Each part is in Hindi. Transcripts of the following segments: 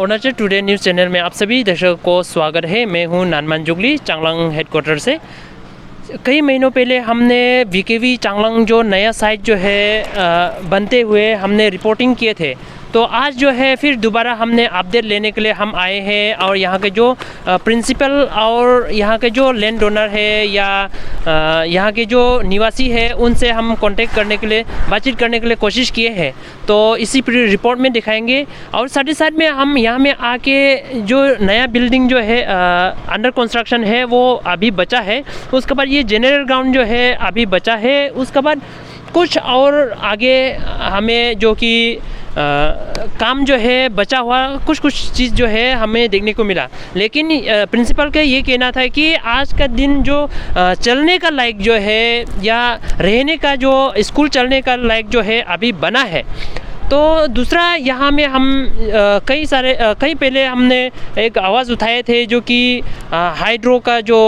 अरुणाचल टुडे न्यूज़ चैनल में आप सभी दर्शकों को स्वागत है। मैं हूं नानमान जुगली चांगलांग हेडक्वार्टर से। कई महीनों पहले हमने वीकेवी चांगलांग जो नया साइट जो है बनते हुए हमने रिपोर्टिंग किए थे, तो आज जो है फिर दोबारा हमने अपडेट लेने के लिए हम आए हैं और यहाँ के जो प्रिंसिपल और यहाँ के जो लैंड डोनर है या यहाँ के जो निवासी है उनसे हम कांटेक्ट करने के लिए, बातचीत करने के लिए कोशिश किए हैं। तो इसी रिपोर्ट में दिखाएंगे और साथ ही साथ में हम यहाँ में आके जो नया बिल्डिंग जो है अंडर कंस्ट्रक्शन है वो अभी बचा है, उसके बाद ये जनरल ग्राउंड जो है अभी बचा है, उसके बाद कुछ और आगे हमें जो कि काम जो है बचा हुआ कुछ चीज़ जो है हमें देखने को मिला। लेकिन प्रिंसिपल का ये कहना था कि आज का दिन जो चलने का लायक जो है या रहने का जो स्कूल चलने का लायक जो है अभी बना है। तो दूसरा यहाँ में हम कई पहले हमने एक आवाज़ उठाए थे जो कि हाइड्रो का जो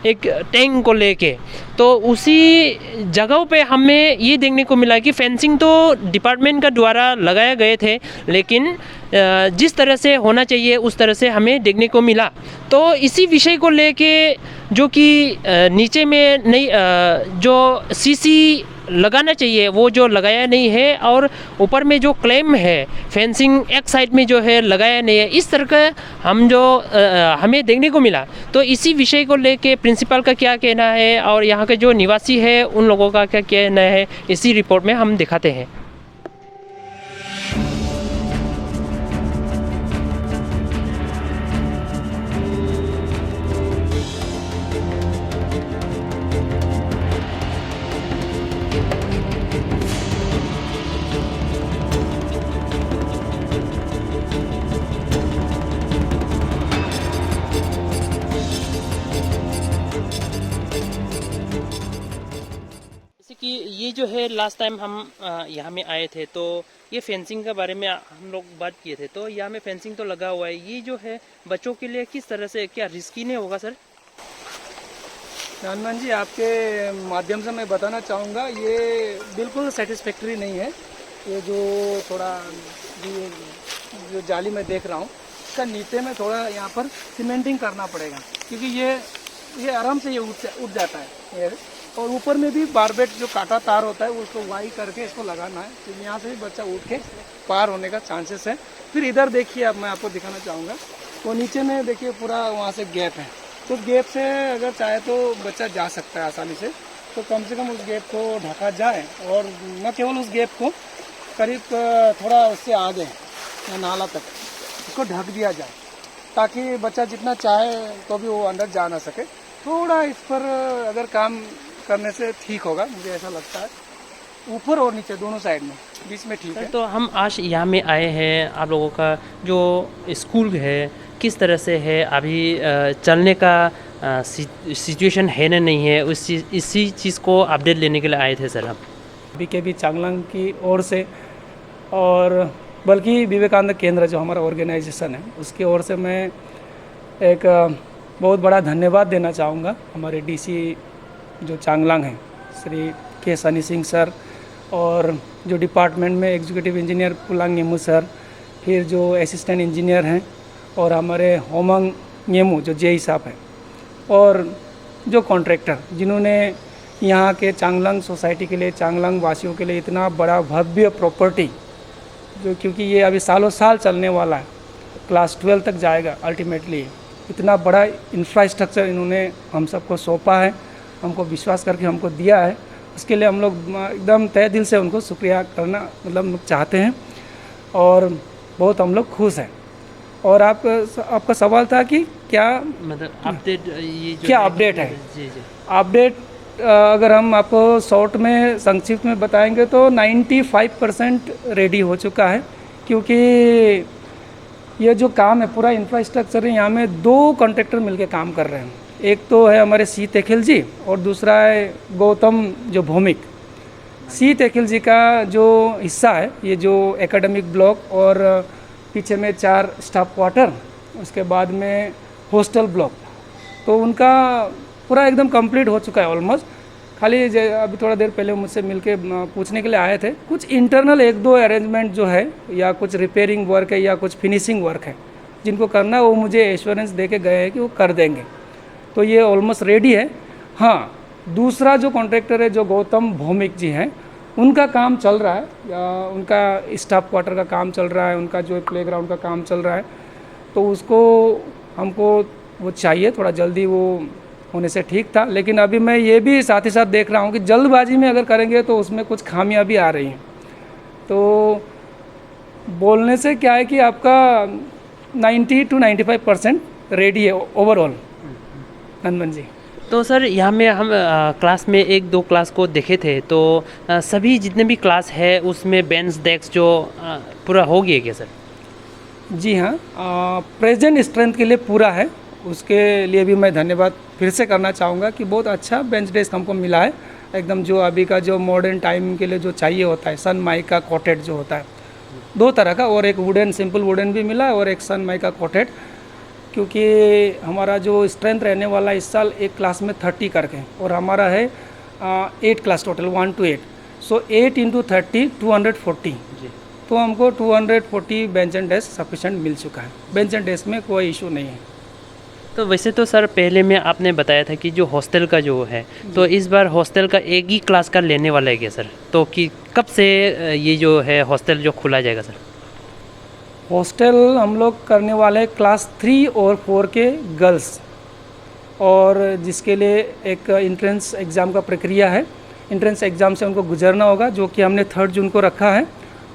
एक टैंक को लेके, तो उसी जगहों पे हमें ये देखने को मिला कि फेंसिंग तो डिपार्टमेंट का द्वारा लगाए गए थे, लेकिन जिस तरह से होना चाहिए उस तरह से हमें देखने को मिला। तो इसी विषय को लेके जो कि नीचे में नहीं जो सीसी लगाना चाहिए वो जो लगाया नहीं है और ऊपर में जो क्लेम है फेंसिंग एक साइड में जो है लगाया नहीं है, इस तरह का हमें देखने को मिला। तो इसी विषय को लेके प्रिंसिपल का क्या कहना है और यहाँ के जो निवासी है उन लोगों का क्या कहना है, इसी रिपोर्ट में हम दिखाते हैं। कि ये जो है लास्ट टाइम हम यहाँ में आए थे तो ये फेंसिंग के बारे में हम लोग बात किए थे। तो यहाँ में फेंसिंग तो लगा हुआ है, ये जो है बच्चों के लिए किस तरह से क्या रिस्की नहीं होगा सर? नानमान जी, आपके माध्यम से मैं बताना चाहूँगा ये बिल्कुल सेटिस्फैक्ट्री नहीं है। ये जो थोड़ा जो जाली में देख रहा हूँ इसका नीचे में थोड़ा यहाँ पर सीमेंटिंग करना पड़ेगा, क्योंकि ये आराम से ये उठ जाता है। और ऊपर में भी बारबेट जो काटा तार होता है उसको वाई करके इसको लगाना है, तो यहाँ से भी बच्चा उठ के पार होने का चांसेस है। फिर इधर देखिए, अब मैं आपको दिखाना चाहूँगा, वो नीचे में देखिए पूरा वहाँ से गैप है, तो गैप से अगर चाहे तो बच्चा जा सकता है आसानी से। तो कम से कम उस गैप को ढका जाए और न केवल उस गैप को, करीब थोड़ा उससे आगे नाला तक उसको ढक दिया जाए, ताकि बच्चा जितना चाहे तो भी वो अंदर जा ना सके। थोड़ा इस पर अगर काम करने से ठीक होगा, मुझे ऐसा लगता है। ऊपर और नीचे दोनों साइड में, बीच में ठीक है। तो हम आज यहाँ में आए हैं, आप लोगों का जो स्कूल है किस तरह से है, अभी चलने का सिचुएशन है ना नहीं है, इसी चीज़ को अपडेट लेने के लिए आए थे सर हम। बीकेबी चांगलांग की ओर से और बल्कि विवेकानंद केंद्र जो हमारा ऑर्गेनाइजेशन है उसकी ओर से मैं एक बहुत बड़ा धन्यवाद देना चाहूँगा हमारे डीसी जो चांगलांग हैं श्री के सनी सिंह सर, और जो डिपार्टमेंट में एग्जीक्यूटिव इंजीनियर पुलांग नेमू सर, फिर जो असिस्टेंट इंजीनियर हैं, और हमारे होमंग नेमू जो जेई साहब हैं, और जो कॉन्ट्रैक्टर जिन्होंने यहाँ के चांगलांग सोसाइटी के लिए, चांगलांग वासियों के लिए इतना बड़ा भव्य प्रॉपर्टी, जो क्योंकि ये अभी सालों साल चलने वाला है, क्लास 12 तक जाएगा अल्टीमेटली, इतना बड़ा इंफ्रास्ट्रक्चर इन्होंने हम सबको सौंपा है, हमको विश्वास करके हमको दिया है। उसके लिए हम लोग एकदम तहे दिल से उनको शुक्रिया करना मतलब चाहते हैं, और बहुत हम लोग खुश हैं। और आपका सवाल था कि क्या मतलब अपडेट, ये जो क्या अपडेट है? जी। अपडेट अगर हम आपको शॉर्ट में संक्षिप्त में बताएंगे तो 95% रेडी हो चुका है, क्योंकि ये जो काम है पूरा इंफ्रास्ट्रक्चर है, यहाँ में 2 कॉन्ट्रैक्टर मिलके काम कर रहे हैं। एक तो है हमारे सी तेखिल जी और दूसरा है गौतम जो भौमिक। सी तेखिल जी का जो हिस्सा है, ये जो एकेडमिक ब्लॉक और पीछे में 4 स्टाफ क्वार्टर, उसके बाद में हॉस्टल ब्लॉक, तो उनका पूरा एकदम कंप्लीट हो चुका है ऑलमोस्ट। खाली अभी थोड़ा देर पहले मुझसे मिलके पूछने के लिए आए थे, कुछ इंटरनल 1-2 अरेंजमेंट जो है, या कुछ रिपेयरिंग वर्क है या कुछ फिनिशिंग वर्क है, जिनको करना है वो मुझे एश्योरेंस दे के गए हैं कि वो कर देंगे, तो ये ऑलमोस्ट रेडी है। हाँ, दूसरा जो कॉन्ट्रैक्टर है जो गौतम भौमिक जी हैं, उनका काम चल रहा है, उनका स्टाफ क्वार्टर का काम चल रहा है, उनका जो प्लेग्राउंड का काम चल रहा है, तो उसको हमको वो चाहिए थोड़ा जल्दी वो होने से ठीक था। लेकिन अभी मैं ये भी साथ ही साथ देख रहा हूँ कि जल्दबाजी में अगर करेंगे तो उसमें कुछ खामियां भी आ रही हैं। तो बोलने से क्या है कि आपका 90 to 95% रेडी है ओवरऑल। नंदन जी, तो सर यहाँ में हम क्लास में एक दो क्लास को देखे थे, तो सभी जितने भी क्लास है उसमें बेंच डेस्क जो पूरा हो गया क्या सर? जी हाँ, प्रेजेंट स्ट्रेंथ के लिए पूरा है, उसके लिए भी मैं धन्यवाद फिर से करना चाहूँगा कि बहुत अच्छा बेंच डेस्क हमको मिला है, एकदम जो अभी का जो मॉडर्न टाइम के लिए जो चाहिए होता है, सन माइका कोटेड जो होता है, दो तरह का, और एक वुडन सिंपल वुडन भी मिला है और एक सन माइका कोटेड, क्योंकि हमारा जो स्ट्रेंथ रहने वाला इस साल एक क्लास में 30 करके, और हमारा है 8 class total 1 to 8, so 8 into 30 240 जी। तो हमको 240 बेंच एंड डेस्क सफिशेंट मिल चुका है। बेंच एंड डेस्क में कोई इशू नहीं है। तो वैसे तो सर पहले में आपने बताया था कि जो हॉस्टल का जो है, तो इस बार हॉस्टल का एक ही क्लास का लेने वाला है क्या सर? तो कि कब से ये जो है हॉस्टल जो खुला जाएगा सर? हॉस्टल हम लोग करने वाले हैं क्लास 3 और 4 के गर्ल्स, और जिसके लिए एक इंट्रेंस एग्ज़ाम का प्रक्रिया है। इंट्रेंस एग्ज़ाम से उनको गुजरना होगा, जो कि हमने 3 जून को रखा है,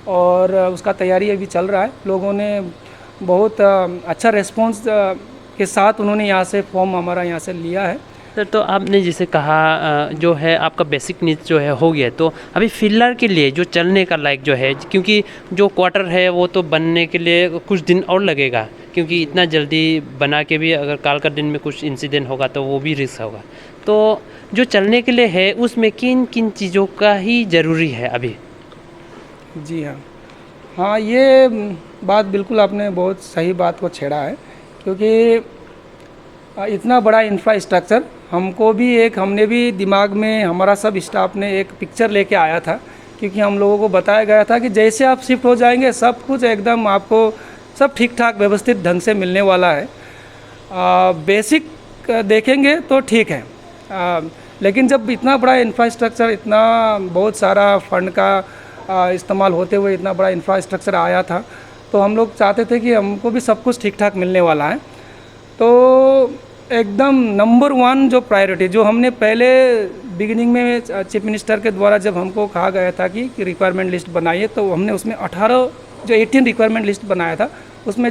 और उसका तैयारी अभी चल रहा है। लोगों ने बहुत अच्छा रिस्पॉन्स के साथ उन्होंने यहाँ से फॉर्म हमारा यहाँ से लिया है। सर तो आपने जैसे कहा जो है आपका बेसिक नीड्स जो है हो गया, तो अभी फिलहाल के लिए जो चलने का लायक जो है, क्योंकि जो क्वार्टर है वो तो बनने के लिए कुछ दिन और लगेगा, क्योंकि इतना जल्दी बना के भी अगर काल का दिन में कुछ इंसिडेंट होगा तो वो भी रिस्क होगा। तो जो चलने के लिए है उसमें किन किन चीज़ों का ही ज़रूरी है अभी? जी हाँ, हाँ ये बात बिल्कुल आपने बहुत सही बात को छेड़ा है, क्योंकि इतना बड़ा इंफ्रास्ट्रक्चर हमने भी दिमाग में, हमारा सब स्टाफ ने एक पिक्चर लेके आया था, क्योंकि हम लोगों को बताया गया था कि जैसे आप शिफ्ट हो जाएंगे सब कुछ एकदम आपको सब ठीक ठाक व्यवस्थित ढंग से मिलने वाला है। बेसिक देखेंगे तो ठीक है, लेकिन जब इतना बड़ा इंफ्रास्ट्रक्चर, इतना बहुत सारा फंड का इस्तेमाल होते हुए इतना बड़ा इंफ्रास्ट्रक्चर आया था, तो हम लोग चाहते थे कि हमको भी सब कुछ ठीक ठाक मिलने वाला है। तो एकदम नंबर 1 जो प्रायोरिटी जो हमने पहले बिगिनिंग में चीफ मिनिस्टर के द्वारा जब हमको कहा गया था कि रिक्वायरमेंट लिस्ट बनाइए, तो हमने उसमें 18 रिक्वायरमेंट लिस्ट बनाया था, उसमें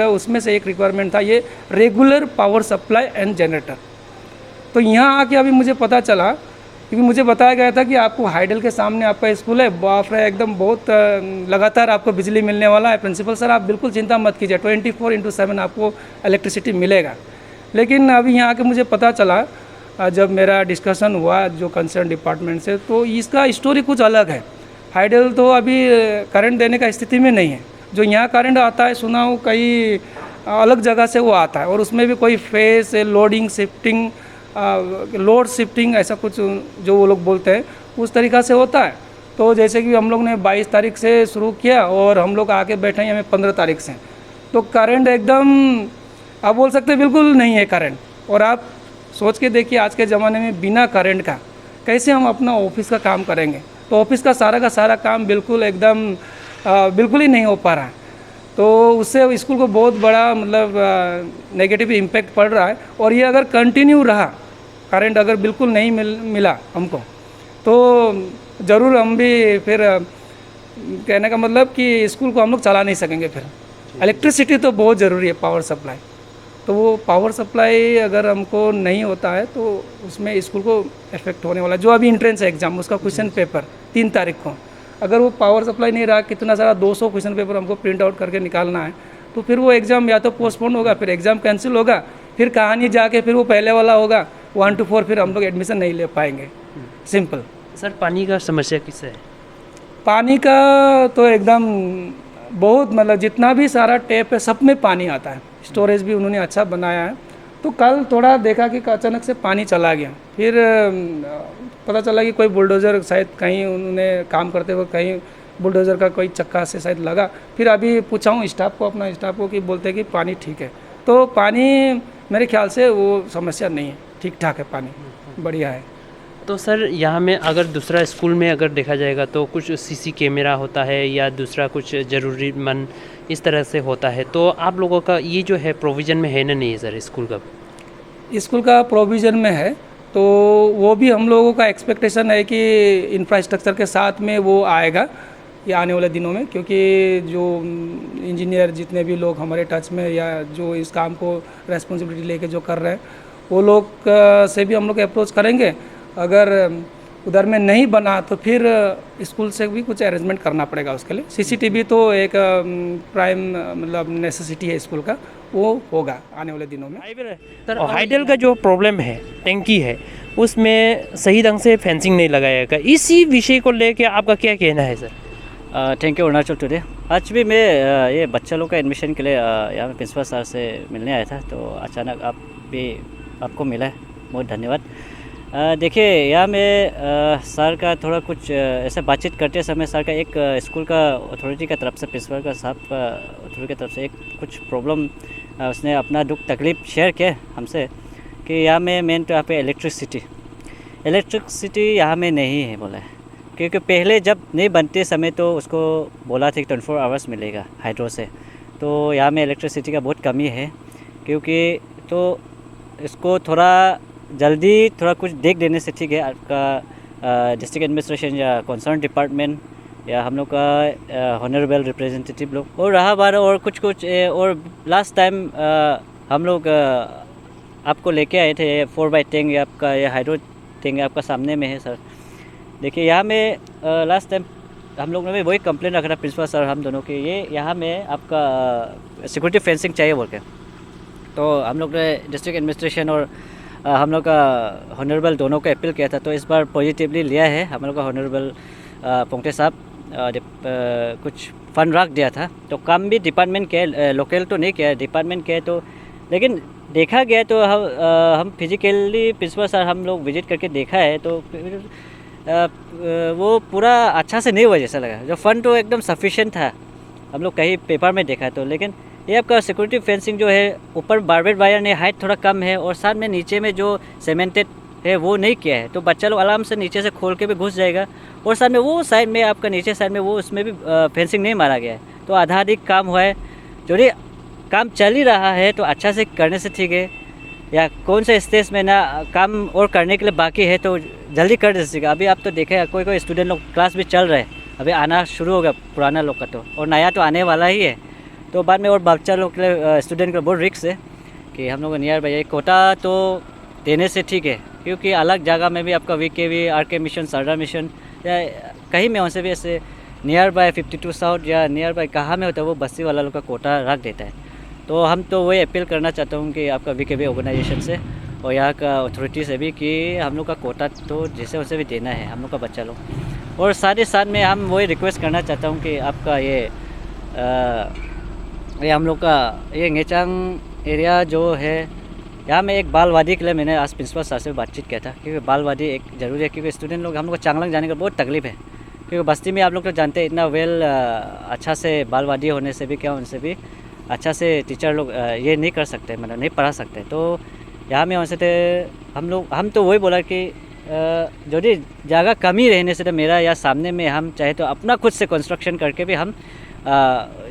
उसमें से एक रिक्वायरमेंट था ये regular power supply and generator. तो यहाँ आके अभी मुझे पता चला, क्योंकि मुझे बताया गया था कि आपको हाइडल के सामने आपका स्कूल है, बाप रे एकदम बहुत लगातार आपको बिजली मिलने वाला है, प्रिंसिपल सर आप बिल्कुल चिंता मत कीजिए, 24/7 आपको इलेक्ट्रिसिटी मिलेगा। लेकिन अभी यहाँ आके मुझे पता चला, जब मेरा डिस्कशन हुआ जो कंसर्न डिपार्टमेंट से, तो इसका स्टोरी कुछ अलग है। हाइडल तो अभी करंट देने का स्थिति में नहीं है, जो यहाँ करंट आता है सुना हूँ कई अलग जगह से वो आता है, और उसमें भी कोई face loading shifting load shifting ऐसा कुछ जो वो लोग बोलते हैं उस तरीक़ा से होता है। तो जैसे कि हम लोग ने 22 तारीख से शुरू किया और हम लोग आके बैठे हैं हमें 15 तारीख से, तो करंट एकदम आप बोल सकते हैं बिल्कुल नहीं है करंट। और आप सोच के देखिए आज के ज़माने में बिना करंट का कैसे हम अपना ऑफिस का काम करेंगे, तो ऑफिस का सारा काम बिल्कुल एकदम बिल्कुल ही नहीं हो पा रहा है। तो उससे स्कूल को बहुत बड़ा मतलब नेगेटिव इम्पैक्ट पड़ रहा है। और ये अगर कंटिन्यू रहा, करंट अगर बिल्कुल नहीं मिला हमको, तो ज़रूर हम भी फिर कहने का मतलब कि स्कूल को हम लोग चला नहीं सकेंगे। फिर इलेक्ट्रिसिटी तो बहुत ज़रूरी है, पावर सप्लाई, तो वो पावर सप्लाई अगर हमको नहीं होता है तो उसमें स्कूल को इफेक्ट होने वाला है। जो अभी इंट्रेंस एग्ज़ाम उसका क्वेश्चन पेपर 3 तारीख को, अगर वो पावर सप्लाई नहीं रहा, कितना सारा 200 क्वेश्चन पेपर हमको प्रिंट आउट करके निकालना है, तो फिर वो एग्ज़ाम या तो पोस्टपोन होगा, फिर एग्ज़ाम कैंसिल होगा, फिर कहानी जाके फिर वो पहले वाला होगा 1 to 4, फिर हम लोग एडमिशन नहीं ले पाएंगे। सिंपल। सर पानी का समस्या किससे है? पानी का तो एकदम बहुत मतलब जितना भी सारा टैप है सब में पानी आता है, स्टोरेज भी उन्होंने अच्छा बनाया है। तो कल थोड़ा देखा कि अचानक से पानी चला गया, फिर पता चला कि कोई बुलडोज़र शायद कहीं उन्होंने काम करते हुए कहीं बुलडोज़र का कोई चक्का से शायद लगा। फिर अभी पूछा हूँ स्टाफ को, अपना स्टाफ को, कि बोलते हैं कि पानी ठीक है। तो पानी मेरे ख्याल से वो समस्या नहीं है, ठीक ठाक है पानी, बढ़िया है। तो सर यहाँ में अगर दूसरा स्कूल में अगर देखा जाएगा तो कुछ सीसी कैमरा होता है या दूसरा कुछ ज़रूरीमंद इस तरह से होता है, तो आप लोगों का ये जो है प्रोविज़न में है ना नहीं है सर स्कूल का? स्कूल का प्रोविज़न में है, तो वो भी हम लोगों का एक्सपेक्टेशन है कि इंफ्रास्ट्रक्चर के साथ में वो आएगा ये आने वाले दिनों में, क्योंकि जो इंजीनियर जितने भी लोग हमारे टच में या जो इस काम को रेस्पॉन्सिबिलिटी लेके जो कर रहे हैं, वो लोग से भी हम लोग अप्रोच करेंगे। अगर उधर में नहीं बना तो फिर स्कूल से भी कुछ अरेंजमेंट करना पड़ेगा उसके लिए। सीसीटीवी तो एक प्राइम मतलब नेसेसिटी है स्कूल का, वो होगा आने वाले दिनों में। सर हाइडल का जो प्रॉब्लम है, टैंकी है, उसमें सही ढंग से फेंसिंग नहीं लगाया गया, इसी विषय को लेकर आपका क्या कहना है sir? Thank you Arunachal today. आज भी मैं ये बच्चा लोग का एडमिशन के लिए यहाँ प्रिंसिपल सर से मिलने आया था, तो अचानक आपको मिला है, बहुत धन्यवाद। देखिए यहाँ में सर का थोड़ा कुछ ऐसे बातचीत करते समय सर का एक स्कूल का अथॉरिटी का तरफ से, प्रिंसिपल का साहब का अथॉरिटी की तरफ से एक कुछ प्रॉब्लम उसने अपना दुख तकलीफ शेयर किया हमसे कि यहाँ में मेन तो यहाँ पे इलेक्ट्रिसिटी यहाँ में नहीं है बोला है, क्योंकि पहले जब नहीं बनते समय तो उसको बोला था कि 24 आवर्स मिलेगा हाइड्रो से, तो यहाँ में इलेक्ट्रिसिटी का बहुत कमी है। क्योंकि तो इसको थोड़ा जल्दी थोड़ा कुछ देख देने से ठीक है, आपका डिस्ट्रिक्ट एडमिनिस्ट्रेशन या कंसर्न डिपार्टमेंट या हम लोग का हॉनरेबल रिप्रेजेंटेटिव लोग और रहा बार और कुछ और लास्ट टाइम हम लोग आपको लेके आए थे 4x10 या आपका ये हाइड्रो टैंक आपका सामने में है सर। देखिए यहाँ में लास्ट टाइम हम लोग ने भी वही कंप्लेंट रखा था प्रिंसिपल सर हम दोनों के, ये यहाँ में आपका सिक्योरिटी फेंसिंग चाहिए बोल के। तो हम लोग ने डिस्ट्रिक्ट एडमिनिस्ट्रेशन और हम लोग का हॉनरेबल दोनों को अपील किया था, तो इस बार पॉजिटिवली लिया है हम लोग का हॉनरेबल पोंगते साहब, कुछ फंड रख दिया था। तो काम भी डिपार्टमेंट के लोकल तो नहीं किया, डिपार्टमेंट के तो, लेकिन देखा गया तो हम फिजिकली प्रिंसिपल सर हम लोग विजिट करके देखा है, तो वो पूरा अच्छा से नहीं हुआ जैसा लगा। जो फंड तो एकदम सफिशिएंट था, हम लोग कहीं पेपर में देखा तो, लेकिन ये आपका सिक्योरिटी फेंसिंग जो है ऊपर बारबेट वायर ने हाइट थोड़ा कम है और साथ में नीचे में जो सीमेंटेड है वो नहीं किया है, तो बच्चा लोग आराम से नीचे से खोल के भी घुस जाएगा। और साथ में वो साइड में आपका नीचे साइड में वो उसमें भी फेंसिंग नहीं मारा गया है, तो आधा अधिक काम हुआ है। जो ये काम चल ही रहा है तो अच्छा से करने से ठीक है, या कौन से स्टेज में ना काम और करने के लिए बाकी है तो जल्दी कर दीजिएगा। अभी आप तो देखें कोई स्टूडेंट लोग क्लास भी चल रहे हैं, अभी आना शुरू होगा पुराना लोग का तो, और नया तो आने वाला ही है, तो बाद में और बच्चा लोग के लिए स्टूडेंट का बहुत रिस्क है कि हम लोग नियर बाई कोटा तो देने से ठीक है, क्योंकि अलग जगह में भी आपका VKV, RK मिशन, सरदार मिशन या कहीं में उनसे भी ऐसे नियर बाई 52 साउथ या नियर बाई कहाँ में होता है वो बस्ती वाला लोग का कोटा रख देता है। तो हम तो वही अपील करना चाहता हूँ कि आपका VKV ऑर्गेनाइजेशन से और यहाँ का अथॉरिटी से भी कि हम लोग का कोटा तो जैसे वैसे भी देना है हम लोग का बच्चा लोग। और साथ ही साथ में हम वही रिक्वेस्ट करना चाहता हूँ कि आपका ये हम लोग का ये गेचांग एरिया जो है, यहाँ में एक बालवादी के लिए मैंने आज प्रिंसिपल सर से बातचीत किया था, क्योंकि बालवादी एक ज़रूरी है, क्योंकि स्टूडेंट लोग हम लोग को चांगलांग जाने का बहुत तकलीफ है, क्योंकि बस्ती में आप लोग तो जानते हैं इतना अच्छा से बालवादी होने से भी क्या उनसे भी अच्छा से टीचर लोग ये नहीं कर सकते, मतलब नहीं पढ़ा सकते। तो यहाँ में उनसे हम तो वही बोला कि जो भी जगह कमी रहने से तो मेरा या सामने में हम चाहे तो अपना खुद से कंस्ट्रक्शन करके भी हम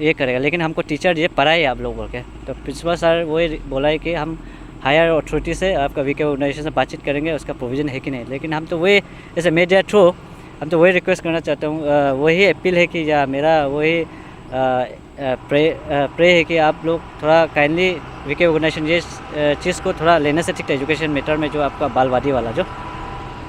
ये करेगा, लेकिन हमको टीचर ये पढ़ाए आप लोग बोल के। तो प्रिंसिपल सर वही बोला है कि हम हायर अथॉरिटी से आपका VKV ऑर्गेनाइजेशन से बातचीत करेंगे उसका प्रोविज़न है कि नहीं, लेकिन हम तो वही जैसे मीडिया थ्रू हम तो वही रिक्वेस्ट करना चाहता हूँ, वही अपील है कि या मेरा वही प्रे है कि आप लोग थोड़ा काइंडली VKV ऑर्गेनाइजेशन ये चीज़ को थोड़ा लेने से ठीक है, एजुकेशन मैटर में जो आपका बालवादी वाला जो